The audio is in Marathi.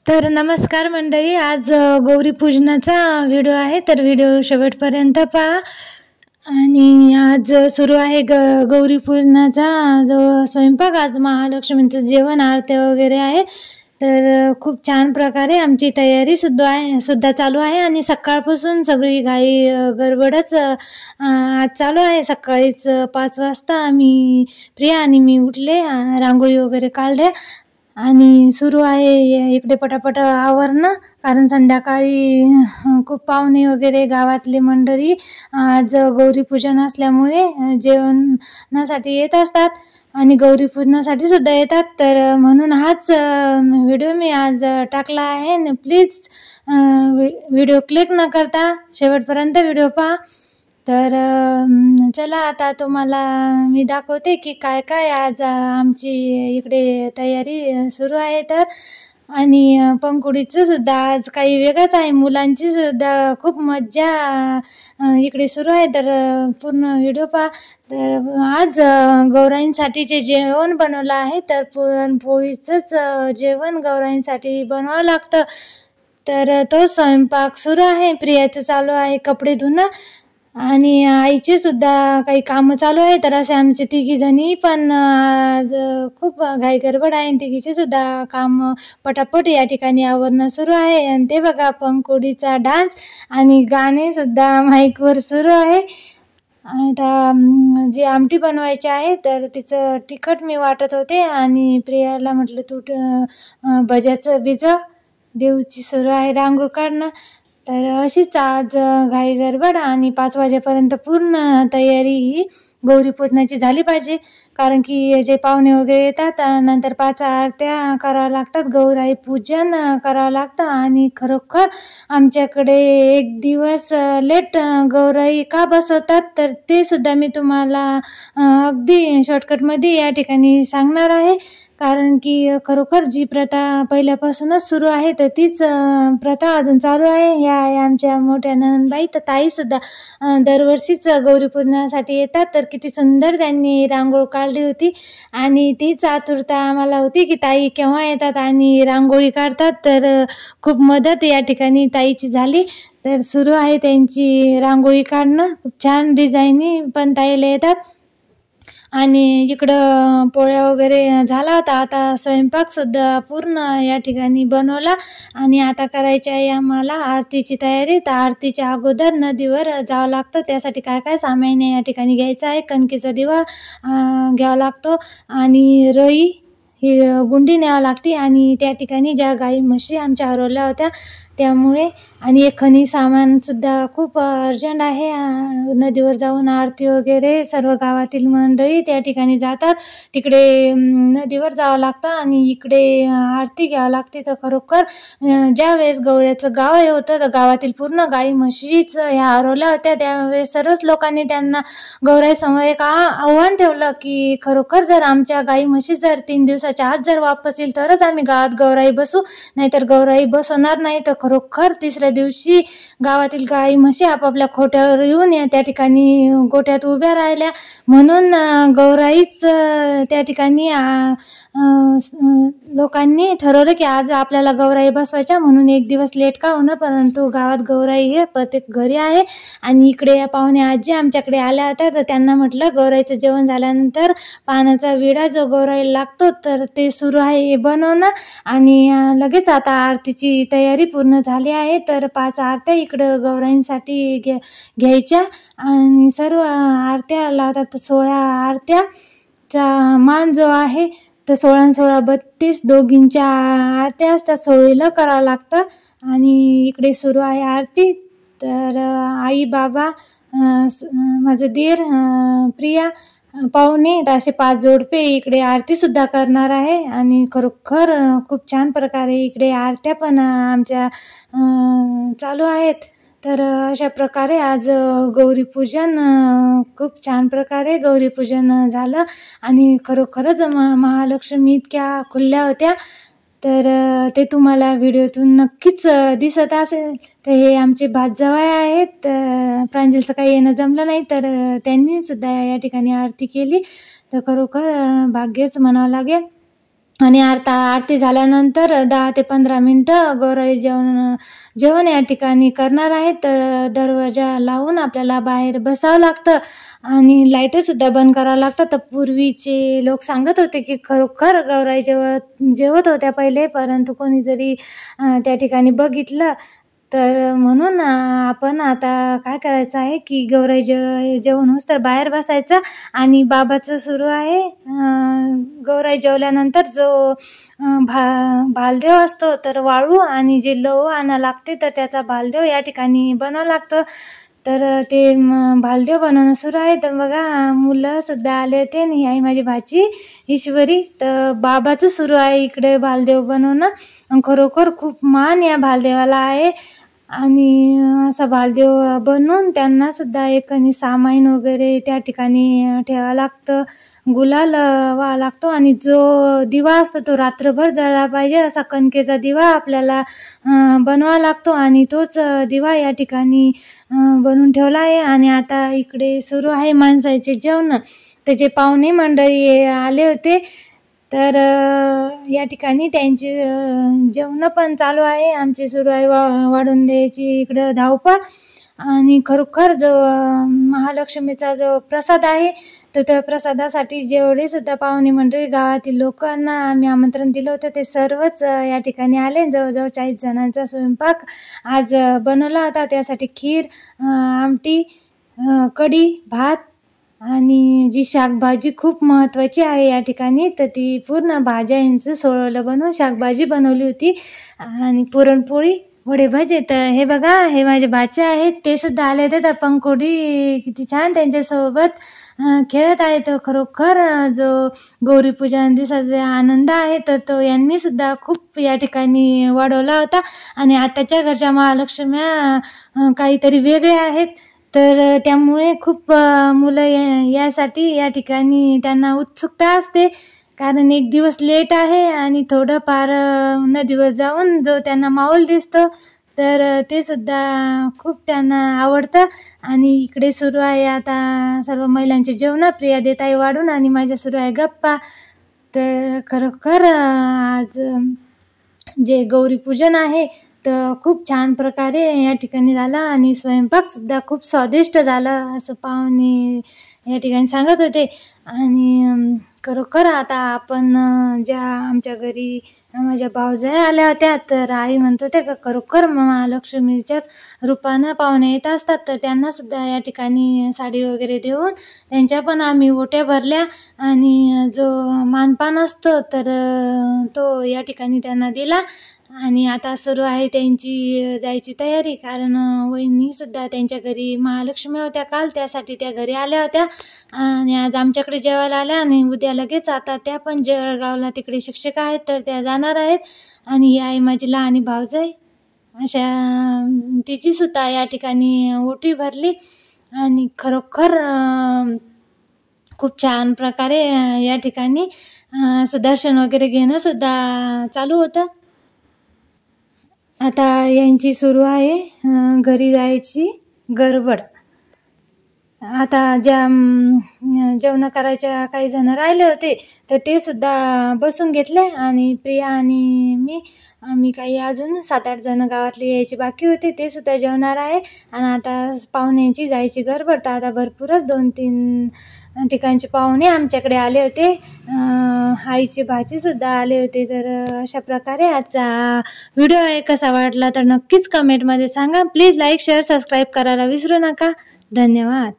तर नमस्कार मंडळी, आज गौरी पूजनाचा व्हिडिओ आहे. तर व्हिडिओ शेवटपर्यंत पहा. आणि आज सुरू आहे गौरी पूजनाचा जो स्वयंपाक. आज महालक्ष्मींचं जेवण, आरत्या वगैरे आहे. तर खूप छान प्रकारे आमची तयारी सुद्धा चालू आहे. आणि सकाळपासून सगळी घाई गडबडच आज चालू आहे. सकाळीच 5 वाजता प्रिया आणि मी उठले, रांगोळी वगैरे काढल्या आणि सुरू आहे इकडे पटापट आवरणं. कारण संध्याकाळी खूप पाहुणे वगैरे गावातले मंडळी आज गौरी पूजन असल्यामुळे जेवणासाठी येत असतात आणि गौरी पूजनासाठी सुद्धा येतात. तर म्हणून हाच व्हिडिओ मी आज टाकला आहे. प्लीज व्हिडिओ क्लिक न करता शेवटपर्यंत व्हिडिओ पहा. तर चला आता तुम्हाला मी दाखवते की काय काय आज आमची इकडे तयारी सुरू आहे. तर आणि पंकुडीचं सुद्धा आज काही वेगळंच आहे. मुलांची सुद्धा खूप मज्जा इकडे सुरू आहे. तर पूर्ण व्हिडिओ पहा. तर आज गौराईंसाठीचे जेवण बनवलं आहे. तर पुरणपोळीचंच जेवण गौराईंसाठी बनवावं लागतं. तर तो स्वयंपाक सुरू आहे. प्रियाचं चालू आहे कपडे धुणं आणि आईचे सुद्धा काही कामं चालू आहे. तर असे आमचे तिघी जणी पण आज खूप घाई गडबड आहे. तिघीचे सुद्धा काम पटापट या ठिकाणी आवरणं सुरू आहे. आणि ते बघा पंकुडीचा डान्स आणि गाणे सुद्धा माईकवर सुरू आहे. आता जी आमटी बनवायची आहे तर तिचं तिखट मी वाटत होते आणि प्रियाला म्हटलं तू भज्याचं भिजव. देऊची सुरू आहे रांगोळ काढणं. तर अशीच आज घाई गडबड आणि 5 वाजेपर्यंत पूर्ण तयारी ही गौरी पूजनाची झाली पाहिजे. कारण की जे पाहुणे वगैरे येतात नंतर 5 आरत्या कराव्या लागतात, गौराई पूजन करावं लागतं. आणि खरोखर आमच्याकडे एक दिवस लेट गौराई का बसवतात तर ते सुद्धा मी तुम्हाला अगदी शॉर्टकटमध्ये या ठिकाणी सांगणार आहे. कारण की खरोखर जी प्रथा पहिल्यापासूनच सुरू आहे तर तीच प्रथा अजून चालू आहे. ह्या आमच्या मोठ्या नणंदबाई तर ताईसुद्धा दरवर्षीच गौरी पूजनासाठी येतात. तर किती सुंदर त्यांनी रांगोळ काढली होती आणि तीच आतुरता आम्हाला होती की ताई केव्हा येतात आणि रांगोळी काढतात. तर खूप मदत या ठिकाणी ताईची झाली. तर सुरू आहे त्यांची रांगोळी काढणं. खूप छान डिझाईनी पण ताईला येतात. आणि इकडं पोळ्या वगैरे झाला होता. आता स्वयंपाकसुद्धा पूर्ण या ठिकाणी बनवला आणि आता करायची आहे आम्हाला आरतीची तयारी. तर आरतीच्या अगोदर नदीवर जावं लागतं. त्यासाठी काय काय सामान या ठिकाणी घ्यायचं आहे. कणकेचा दिवा घ्यावा लागतो आणि रई ही गुंडी न्यावं लागते. आणि त्या ठिकाणी ज्या गाई म्हशी आमच्या हरवल्या होत्या त्यामुळे आणि एक खणी सामानसुद्धा खूप अर्जंट आहे. नदीवर जाऊन आरती वगैरे सर्व गावातील मंडळी त्या ठिकाणी जातात. तिकडे नदीवर जावं लागतं आणि इकडे आरती घ्यावं लागते. तर खरोखर ज्या वेळेस गौऱ्याचं गाव हे होतं तर गावातील पूर्ण गाई म्हशीच ह्या हरवल्या होत्या. त्यावेळेस सर्वच लोकांनी त्यांना गौराईसमोर एक आव्हान ठेवलं की खरोखर जर आमच्या गाई म्हशी जर 3 दिवसाच्या आत जर वापस येईल तरच आम्ही गावात गौराई बसू, नाहीतर गौराई बसवणार नाही. तर खरोखर तिसऱ्या दिवशी गावातील गाई म्हशी आपापल्या खोट्यावर येऊन त्या ठिकाणी गोठ्यात उभ्या राहिल्या. म्हणून गौराईच त्या ठिकाणी लोकांनी ठरवलं की आज आपल्याला गौराई बसवायच्या. म्हणून एक दिवस लेट का होणं, परंतु गावात गौराई हे प्रत्येक घरी आहे. आणि इकडे पाहुणे आजी आमच्याकडे आल्या होत्या. तर त्यांना म्हटलं गौराईचं जेवण झाल्यानंतर पानाचा विडा जो गौराईला लागतो तर ते सुरू आहे बनवणं. आणि लगेच आता आरतीची तयारी पूर्ण झाली आहे. तर 5 आरत्या इकडं गौराईंसाठी घ्यायच्या आणि सर्व आरत्या लावतात. 16 आरत्याचा मान जो आहे तर 16-16 32 दोघींच्या आरत्या असतात. 16ला करावं लागतं. आणि इकडे सुरू आहे आरती. तर आई बाबा माझं दीर प्रिया पाहुणे असे 5 जोडपे इकडे आरतीसुद्धा करणार आहे. आणि खरोखर खूप छान प्रकारे इकडे आरत्या पण आमच्या चालू आहेत. तर अशा प्रकारे आज गौरीपूजन खूप छान प्रकारे गौरीपूजन झालं. आणि खरोखरच महालक्ष्मी इतक्या खुलल्या होत्या. तर ते तुम्हाला व्हिडिओतून नक्कीच दिसत असेल. तर हे आमचे भातजावई आहेत. प्रांजलचं काही येणं जमलं नाही तर त्यांनी सुद्धा या ठिकाणी आरती केली. तर खरोखर भाग्यच म्हणावं लागेल. आणि आरती झाल्यानंतर 10 ते 15 मिनटं गौराई जेवण या ठिकाणी करणार आहे. तर दरवाजा लावून आपल्याला बाहेर बसावं लागतं आणि लाईटसुद्धा बंद करावं लागतं. तर पूर्वीचे लोक सांगत होते की खरोखर गौराई जेवत होत्या पहिले, परंतु कोणी जरी त्या ठिकाणी बघितलं तर म्हणून आपण आता काय करायचं आहे की गौराई जेवण होस तर बाहेर बसायचं. आणि बाबाचं सुरू आहे गौराई जेवल्यानंतर जो भालदेव असतो तर वाळू आणि जे लहू आणा लागते तर त्याचा भालदेव या ठिकाणी बनावं लागतं. तर ते भालदेव बनवणं सुरू आहे. तर बघा मुलं सुद्धा आले होते आणि ही आहे माझी भाची ईश्वरी. तर बाबाचं सुरू आहे इकडे भालदेव बनवणं. खरोखर खूप मान या भालदेवाला आहे. आणि असा भालदेव बनवून त्यांना सुद्धा एक सामाईन वगैरे त्या ठिकाणी ठेवावं लागतं, गुलाल व्हावा लागतो. आणि जो दिवा असतो तो रात्रभर जळला पाहिजे असा कणकेचा दिवा आपल्याला बनवावा लागतो. आणि तोच दिवा या ठिकाणी बनवून ठेवला आहे. आणि आता इकडे सुरू आहे माणसाचे जेवण. त्याचे पाहुणे मंडळी आले होते तर या ठिकाणी त्यांची जेवणं पण चालू आहे. आमची सुरू आहे वाढून द्यायची इकडं धावपळ. आणि खरोखर जो महालक्ष्मीचा जो प्रसाद आहे तर त्या प्रसादासाठी जेवढे सुद्धा पाहुणे मंडळी गावातील लोकांना आम्ही आमंत्रण दिलं होतं ते सर्वच या ठिकाणी आले. जवळजवळ 40 जणांचा स्वयंपाक आज बनवला होता. त्यासाठी खीर, आमटी, कढी, भात आणि जी शाकभाजी खूप महत्त्वाची आहे या ठिकाणी तर ती पूर्ण भाज्या यांचं सोळलं बनवून शाकभाजी बनवली होती. आणि पुरणपोळी, वडे भजे. तर हे बघा हे माझे बाचे आहेत ते सुद्धा आले होते. तर पंखोडी किती छान त्यांच्यासोबत खेळत आहे. तर खरोखर जो गौरीपूजन दिवसाचा आनंद आहे तर तो यांनी सुद्धा खूप या ठिकाणी वाढवला होता. आणि आताच्या घरच्या महालक्ष्म्या काहीतरी वेगळे आहेत तर त्यामुळे खूप मुलं यासाठी या ठिकाणी त्यांना उत्सुकता असते. कारण एक दिवस लेट आहे आणि थोडंफार नदीवर जाऊन जो त्यांना माहोल दिसतो तर ते सुद्धा खूप त्यांना आवडतं. आणि इकडे सुरू आहे आता सर्व महिलांचे जेवण, प्रिया देताई वाढून आणि माझ्या सुरू आहे गप्पा. तर खरोखर आज जे गौरीपूजन आहे तर खूप छान प्रकारे या ठिकाणी झाला. आणि स्वयंपाकसुद्धा खूप स्वादिष्ट झाला असं पाहुणे या ठिकाणी सांगत होते. आणि खरोखर आता आपण ज्या आमच्या घरी माझ्या भावजाया आल्या होत्या तर आई म्हणत होते का खरोखर महालक्ष्मीच्याच रूपानं पाहुणे येत असतात. तर त्यांनासुद्धा या ठिकाणी साडी वगैरे देऊन त्यांच्या पण आम्ही ओट्या भरल्या. आणि जो मानपान असतो तर तो या ठिकाणी त्यांना दिला. आणि आता सुरू आहे त्यांची जायची तयारी. कारण वहिनीसुद्धा त्यांच्या घरी महालक्ष्मी होत्या काल त्यासाठी त्या घरी आल्या होत्या आणि आज आमच्याकडे जेवायला आल्या. आणि उद्या लगेच आता त्या पण जळगावला तिकडे शिक्षक आहेत तर त्या जाणार आहेत. आणि ही आहे माझी लहानी भावजाई. अशा तिची सुद्धा या ठिकाणी ओटी भरली. आणि खरोखर खूप छान प्रकारे या ठिकाणी असं दर्शन वगैरे घेणं सुद्धा चालू होतं. आता यांची सुरू आहे घरी जायची गडबड. आता ज्या जेवण करायच्या काही जण राहिले होते तर ते सुद्धा बसून घेतले. आणि प्रिया आणि आम्ही काही अजून 7-8 जण गावातले यायचे बाकी होते ते सुद्धा जेवणार आहे. आणि आता पाहुण्यांची जायची गडबड. तर आता भरपूरच 2-3 ठिकाणचे पाहुणे आमच्याकडे आले होते. आईचे भाचीसुद्धा आले होते. तर अशा प्रकारे आजचा व्हिडिओ आहे. कसा वाटला तर नक्कीच कमेंटमध्ये सांगा. प्लीज लाईक, शेअर, सबस्क्राईब करायला विसरू नका. धन्यवाद.